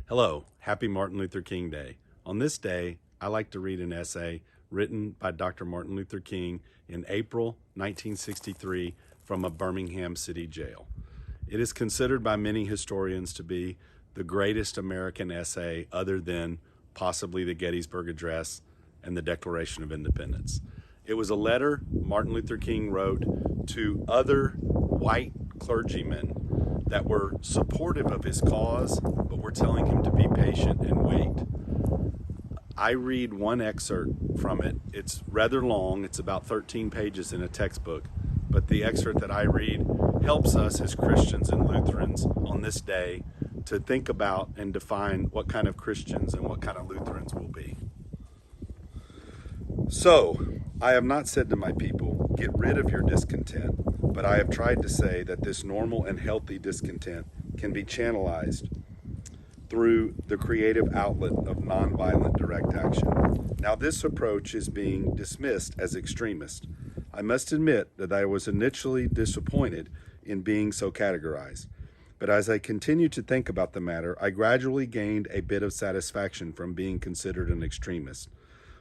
Hello, happy Martin Luther King Day. On this day, I like to read an essay written by Dr. Martin Luther King in April 1963 from a Birmingham city jail. It is considered by many historians to be the greatest American essay other than possibly the Gettysburg Address and the Declaration of Independence. It was a letter Martin Luther King wrote to other white clergymen that were supportive of his cause, but were telling him to be patient and wait. I read one excerpt from it. It's rather long. It's about 13 pages in a textbook, but the excerpt that I read helps us as Christians and Lutherans on this day to think about and define what kind of Christians and what kind of Lutherans we'll be. So, I have not said to my people, get rid of your discontent, but I have tried to say that this normal and healthy discontent can be channelized through the creative outlet of nonviolent direct action. Now, this approach is being dismissed as extremist. I must admit that I was initially disappointed in being so categorized. But as I continued to think about the matter, I gradually gained a bit of satisfaction from being considered an extremist.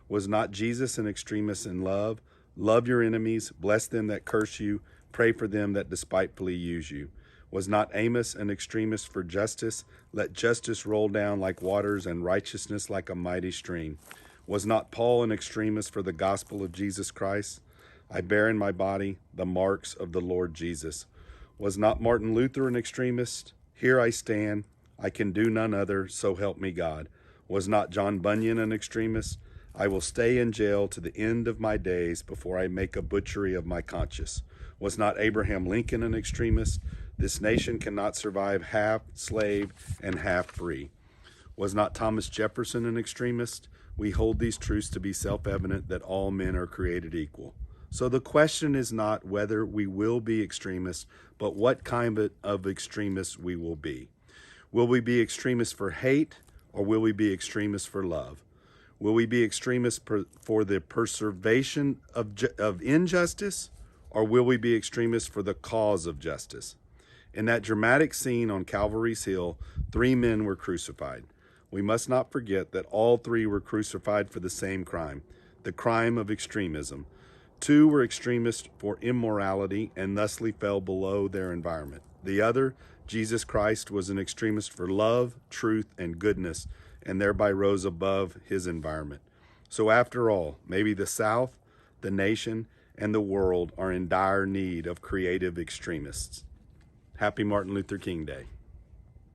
Was not Jesus an extremist in love? Love your enemies, bless them that curse you, pray for them that despitefully use you. Was not Amos an extremist for justice? Let justice roll down like waters and righteousness like a mighty stream. Was not Paul an extremist for the gospel of Jesus Christ? I bear in my body the marks of the Lord Jesus. Was not Martin Luther an extremist? Here I stand, I can do none other, so help me God. Was not John Bunyan an extremist? I will stay in jail to the end of my days before I make a butchery of my conscience. Was not Abraham Lincoln an extremist? This nation cannot survive half slave and half free. Was not Thomas Jefferson an extremist? We hold these truths to be self-evident that all men are created equal. So the question is not whether we will be extremists, but what kind of extremists we will be. Will we be extremists for hate, or will we be extremists for love? Will we be extremists for the preservation of injustice, or will we be extremists for the cause of justice? In that dramatic scene on Calvary's Hill, 3 men were crucified. We must not forget that all 3 were crucified for the same crime, the crime of extremism. 2 were extremists for immorality and thusly fell below their environment. The other, Jesus Christ, was an extremist for love, truth, and goodness, and thereby rose above his environment. So after all, maybe the South, the nation, and the world are in dire need of creative extremists. Happy Martin Luther King Day.